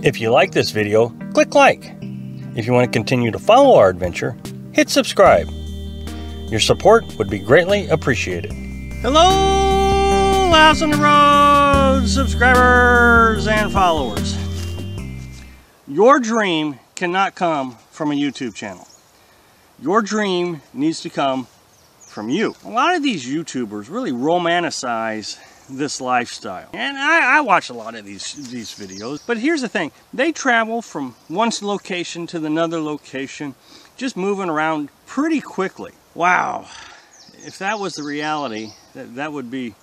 If you like this video, click like. If you want to continue to follow our adventure, hit subscribe. Your support would be greatly appreciated. Hello, Louse on the Road subscribers and followers. Your dream cannot come from a YouTube channel. Your dream needs to come from you. A lot of these YouTubers really romanticize this lifestyle, and I watch a lot of these videos, but here's the thing: they travel from one location to another location, just moving around pretty quickly. Wow, if that was the reality, that would be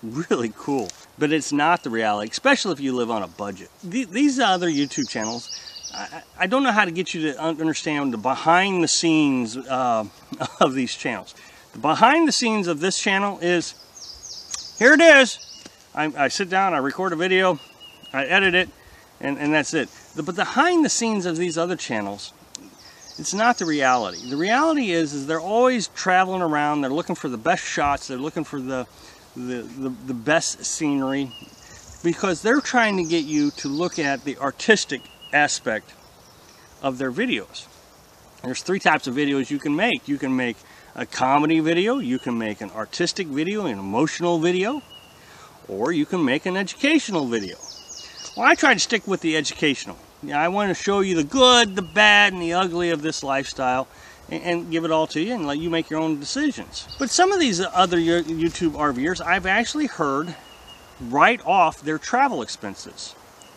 really cool. But it's not the reality, especially if you live on a budget. These other YouTube channels, I don't know how to get you to understand the behind the scenes of these channels. The behind the scenes of this channel is, here it is. I sit down, I record a video, I edit it, and that's it. But behind the scenes of these other channels, it's not the reality. The reality is they're always traveling around, they're looking for the best shots, they're looking for the best scenery, because they're trying to get you to look at the artistic aspect of their videos. There's three types of videos you can make. You can make a comedy video, you can make an artistic video, an emotional video, or you can make an educational video. Well, I try to stick with the educational. I want to show you the good, the bad, and the ugly of this lifestyle, and give it all to you and let you make your own decisions. But some of these other YouTube RVers, I've actually heard write off their travel expenses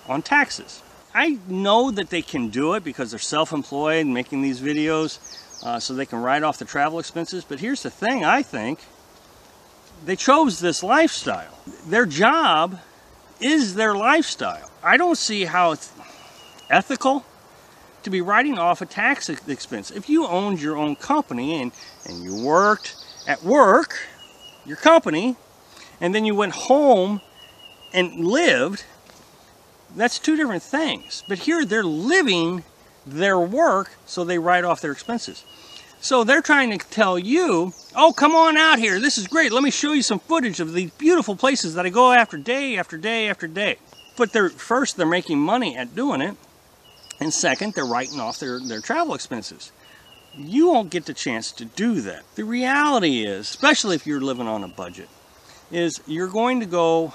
on taxes. I know that they can do it because they're self-employed making these videos, so they can write off the travel expenses. But here's the thing: I think they chose this lifestyle. Their job is their lifestyle. I don't see how it's ethical to be writing off a tax expense. If you owned your own company and you worked at work, your company, and then you went home and lived, that's two different things. But here they're living their work, so they write off their expenses. So they're trying to tell you, oh, come on out here, this is great, let me show you some footage of these beautiful places that I go after day after day after day. But first they're making money at doing it, and second, they're writing off their travel expenses. You won't get the chance to do that. The reality is, especially if you're living on a budget, is you're going to go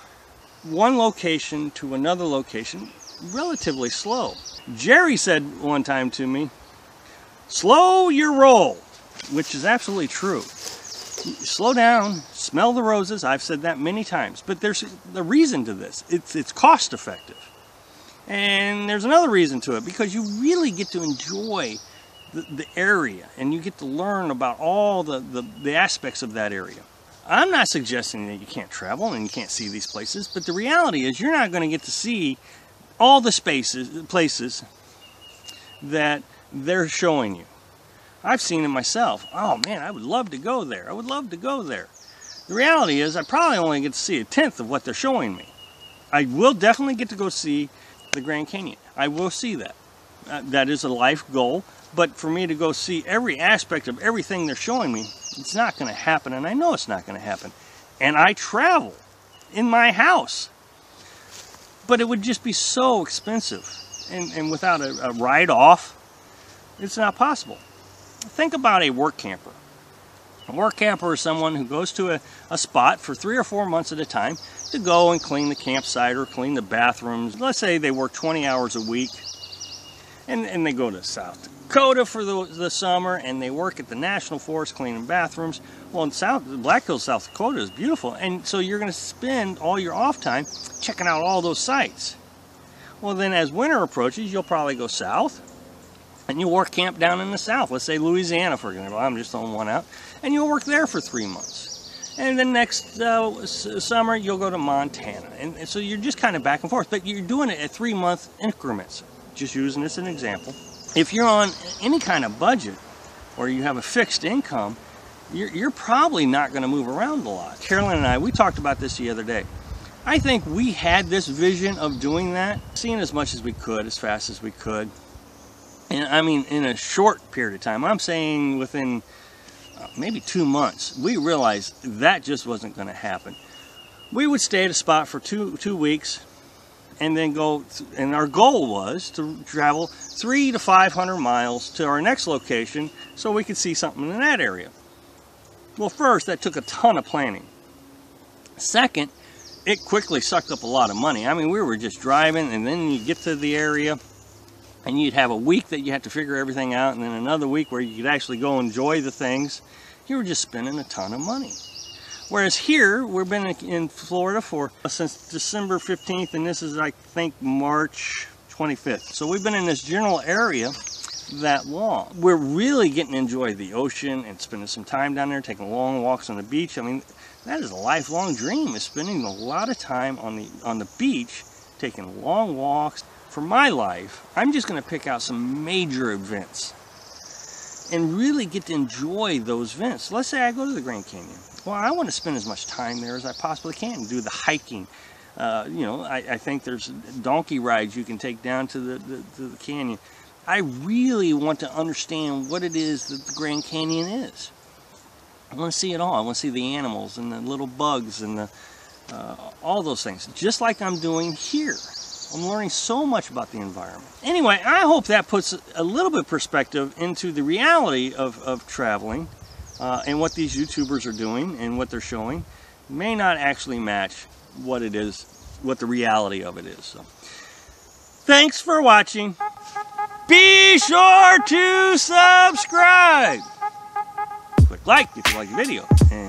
one location to another location relatively slow. Jerry said one time to me, slow your roll, which is absolutely true. Slow down, smell the roses. I've said that many times, but there's a reason to this. It's cost effective. And there's another reason to it, because you really get to enjoy the area, and you get to learn about all the aspects of that area. I'm not suggesting that you can't travel and you can't see these places, but the reality is you're not going to get to see all the places that they're showing you. I've seen it myself. Oh man, I would love to go there. I would love to go there. The reality is I probably only get to see a tenth of what they're showing me. I will definitely get to go see the Grand Canyon. I will see that. That is a life goal, but for me to go see every aspect of everything they're showing me, it's not going to happen, and I know it's not going to happen. And I travel in my house, but it would just be so expensive, and without a write-off, it's not possible. Think about a work camper. A work camper is someone who goes to a spot for 3 or 4 months at a time to go and clean the campsite or clean the bathrooms. Let's say they work 20 hours a week, and they go to South Dakota for the summer, and they work at the National Forest cleaning bathrooms. Well, in Black Hills, South Dakota is beautiful, and so you're going to spend all your off time checking out all those sites. Well, then as winter approaches, you'll probably go south, and you'll work camp down in the south. Let's say Louisiana, for example. I'm just throwing one out. And you'll work there for 3 months. And then next summer, you'll go to Montana. And so you're just kind of back and forth, but you're doing it at 3-month increments. Just using this as an example. If you're on any kind of budget, or you have a fixed income, you're probably not going to move around a lot. Carolyn and I, we talked about this the other day. I think we had this vision of doing that, seeing as much as we could, as fast as we could. And I mean, in a short period of time, I'm saying within maybe 2 months, we realized that just wasn't going to happen. We would stay at a spot for two weeks, and then go, and our goal was to travel 300 to 500 miles to our next location so we could see something in that area. Well, first, that took a ton of planning. Second, it quickly sucked up a lot of money. I mean, we were just driving, and then you get to the area, and you'd have a week that you had to figure everything out, and then another week where you could actually go enjoy the things. You were just spending a ton of money. Whereas here, we've been in Florida since December 15th, and this is, I think, March 25th. So we've been in this general area that long. We're really getting to enjoy the ocean and spending some time down there, taking long walks on the beach. I mean, that is a lifelong dream, is spending a lot of time on the beach, taking long walks. For my life, I'm just going to pick out some major events and really get to enjoy those events. Let's say I go to the Grand Canyon. Well, I want to spend as much time there as I possibly can, do the hiking. You know, I think there's donkey rides you can take down to the canyon. I really want to understand what it is that the Grand Canyon is. I want to see it all. I want to see the animals and the little bugs and all those things, just like I'm doing here. I'm learning so much about the environment. Anyway, I hope that puts a little bit of perspective into the reality of traveling and what these YouTubers are doing and what they're showing may not actually match what it is, what the reality of it is. So, thanks for watching. Be sure to subscribe. Click like if you like the video. And